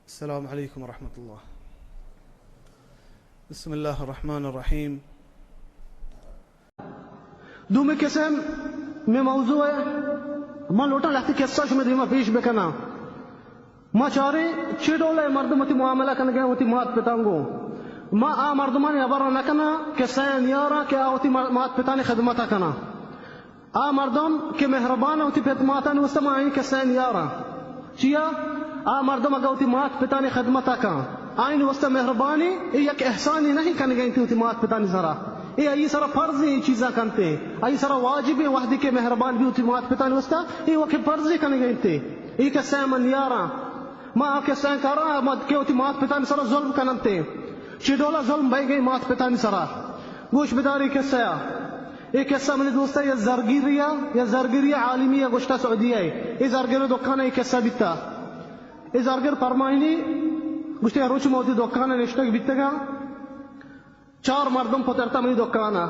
السلام عليكم ورحمة الله. بسم الله الرحمن الرحيم. دوم قسم میں موضوع ہے ما لوٹا لگتی قصہ میں دیما پیش بکنا ما چارے چیڈولے مردمتی معاملہ کن گئے ہوتی مات پتانگو ما آ مردمان عبارہ نکنا قصہ نیارا کہ آوتی مات پتانی خدمتا کنا آ مردم کہ مہربان ہوتی پتماتانی وستما آئین قصہ نیارا چیا آ مردم اگا ہوتی مات پتانی خدمتا کنا آئین وستا مہربانی یک احسانی نہیں کن گئی ہوتی مات پتانی ذرا ای سارا فرض یہ چیزاں کنتے ای سارا واجب وحدی کے مہربان بھی ہوتی مات پتانی وستا ای وقت فرضی کن گئی تے ای قصہ من یارا ما قصہ کرا مد کے ہوتی مات پتانی سارا ظلم کنتے چیڈولا ظلم بھائی گئی مات پتانی سارا گوش بداری قصہ یہ قصہ من دوستا یہ زرگیریا عالمیہ گوشتا سعودیہ ہے یہ زرگیر دکانہ یہ قصہ بیتا یہ زرگیر فرمائنی گوشتا روچ موتی دکانہ نشتگ بیتا گا چار مردم پترتا منی دکانہ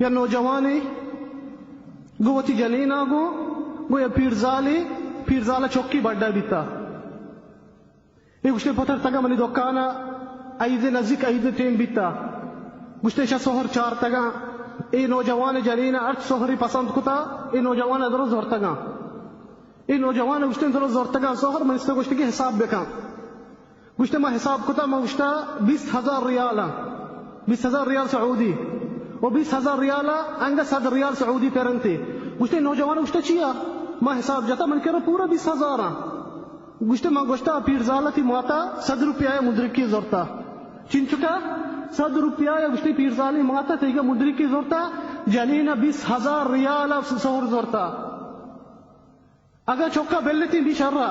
یا نوجوانی گوتی جنینا گو یا پیرزالا چوکی بڑھا بیتا یہ گوشتے پترتا گا منی دکانہ عید نزدیک عید ٹیم بیتا گوشتے شا سوہر چار تگا ای نوجوان جنینا ارچ سوہری پسند کتا ای نوجوان درو زور تگا ای نوجوان گوشتے درو زور تگا سوہر من اس گوشتے کی حساب بکا گوشتے ما حساب کتا ما گوشتا 20,000 ریالا 20,000 ریال سعودی و 20,000 ریالا انگا 100 ریال سعودی پیرنتی گوشتے نوجوان گوشتا چیا ما حساب جاتا من کرا پورا 20,000 گوشتے ما گوشتا پیرزالتی ماتا 100 روپیہ مدرکی زورتا چین چکا 100 روپیہ گوشتی پیرزالی ماتا تیگا مدرکی زورتا جنینا 20,000 ریالا سہر زورتا اگر چوکا بلتی بھی شرہ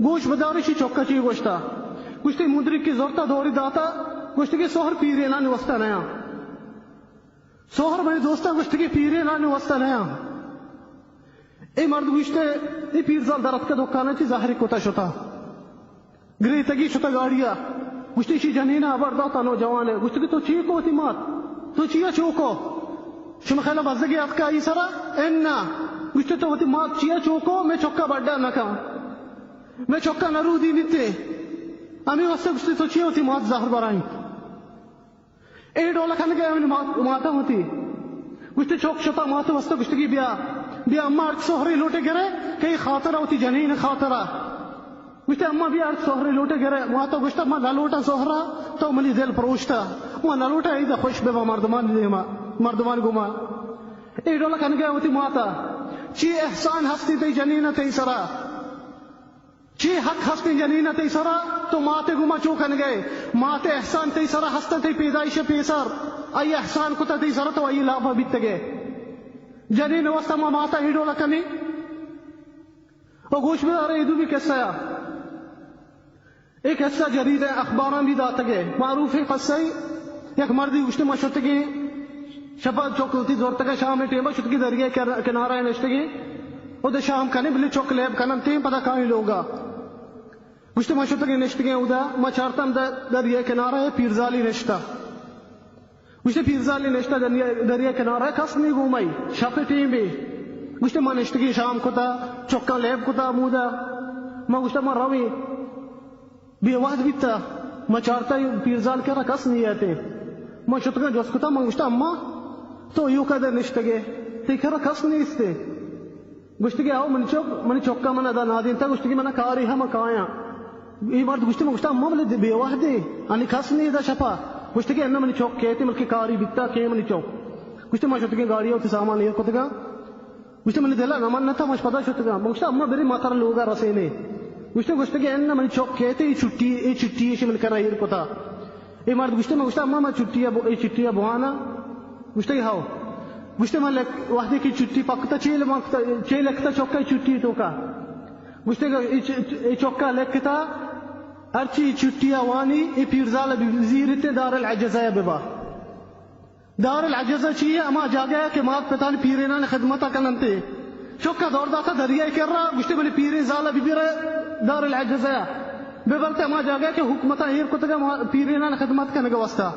گوش بدارشی چوکا چی گوشتا گوشتی مدرکی زورتا دوری داتا گوشتی کی سوہر پیرے نانی وستا نیا سوہر میری دوستا گوشتی کی پیرے نانی وستا نیا ای مرد گوشتے ای پیرزال درد کا دکانا چی ظاہری کتا شتا گری تگی شتا گاڑیا گوشتی چی جنینا عبر داتا نوجوانے گوشتی کی تو چی کو تی مات تو چیا چوکو شما خیلہ بزدگی اتکا ای سرا اینا گوشتی تو تی مات چیا چوکو میں چوکا بڑھا نکا میں چوکا نرو دی نیتے امی وستا گوشتی تو چیا تی مات ظاہر برائیں اے ڈولا کھانے گیا میں ماتا ہوتی گوشتی چوک شتا ماتا وستا گوشتی کی بیا اما ارچ سوہری لوٹے گرے کئی خاطرہ ہوتی جنین خاطرہ گوشتی اما بیا ارچ سوہری لوٹے گرے ماتا گوشتا ما نلوٹا سوہرا تو ملی دل پروشتا ما نلوٹا ایدہ خوش بے مردمان گما اے ڈولا کھانے گیا ہوتی ماتا چی احسان ہستی تی جنین تی سرا چی حق ہستی جنین تی سرا تو ماتے گما چوکن گئے ماتے احسان تی سرا ہستا تی پیدائش پیسر ای احسان کتا تی سرا تو ای لابا بیت گئے جنین وستا ما ماتا ہی ڈولا کنی اور گوش میں آرہے ایدو بھی قصہ ہے ایک قصہ جرید ہے اخباران بھی داتا گئے معروف ہے قصہ یک مردی گوشتے ما شتگی شپا چوکلتی زورتگا شام ٹیمہ شتگی درگئے کنارہ نشتگی او دے شام کنے بلی چوک لیب کنن تیم پتا کانی لوگا گوشتے ما شتگی نشتگی او دا ما چارتم درگئے کنارہ پیرزالی نشتا گوشتے پیرزالی نشتا درگئے کنارہ کس نہیں گومائی شپ ٹیم بھی گوشتے ما نشتگی شام کتا چوکا لیب کتا مودا ما گوشتے ما روی بے وحد بیتا ما چارتا پیرزال کرا کس نہیں آتے ما شتگا جوس کتا ما گوشتا اما تو یو قدر نشتگے تی کرا کس نہیں استے گوشتگی آو منی چوکا من ادا نادین تا گوشتگی من کاری ہم کایا ای مرد گوشتی من گوشتا اما ملی بے وحدی انی کس نہیں دا شپا گوشتگی انا منی چوک کہتی ملکی کاری بیتا کہ منی چوک گوشتی ما شتگی گاڑی ہوتی سامان یہ کتگا گوشتی منی دلا نمان نتا مش پتا شتگا گوشتا اما بری ماتر لوگا رسینے گوشتگی انا منی چوک کہتی ای چھٹی ایشی ملکر رہیر کتا ای مرد گوشتی من گوشتا اما چھٹی بوانا گوشتگی ہاو گوشتے میں وحدی کی چھٹی پکتا چی لکھتا چوکا چھٹی تو کا گوشتے گا چوکا لکھتا ارچی چھٹی آوانی ای پیرزال بزیرت دار العجزہ ببا دار العجزہ چیئے اما جاگیا کہ مات پتان پیرینان خدمتا کننتے چوکا دور داتا دریائی کر رہا گوشتے بلی پیرین زالہ ببیرے دار العجزہ ببلتے اما جاگیا کہ حکمتا ہیر کتگا پیرینان خدمت کنگا وستا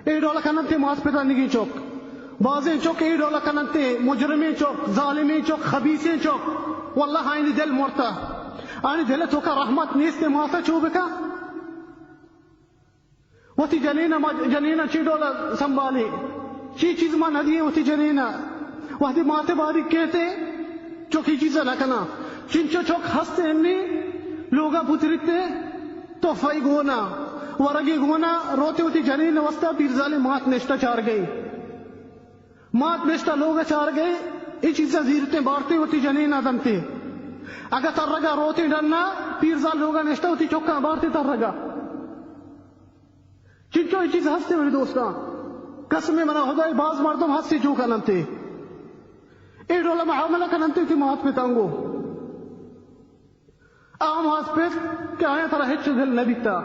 ای ڈولا کننتے مات پتان نگی چوک بازیں چوک ای ڈولا کننتے مجرمی چوک ظالمی چوک خبیثیں چوک واللہ آئینی دل مرتا آنی دل تو کا رحمت نیست ماسا چوبکا وتی جنینا چی ڈولا سنبھالی چی چیز ما ندیے وتی جنینا وحدی ماتے باری کہتے چوکی چیزا لکنا چنچو چوک ہستے اننی لوگا پترتے تو فائی گونا ورگی گونا روتے وتی جنین وستا پیرزالی مات نشتا چار گئی مات نشتا لوگا چار گئی ای چیزا زیرتے بارتے وتی جنین آدمتے اگر تر رگا روتے ڈرنا پیرزال لوگا نشتا وتی چوکا بارتے تر رگا چنچو ای چیز ہستے میرے دوستا قسم منا خدای باز مردم ہستے چوکا نمتے ای ڈولا معاملہ کا نمتے تھی مات پہ تانگو آم ہاس پہ کہ آیا ترہ ہچ دل نبیتا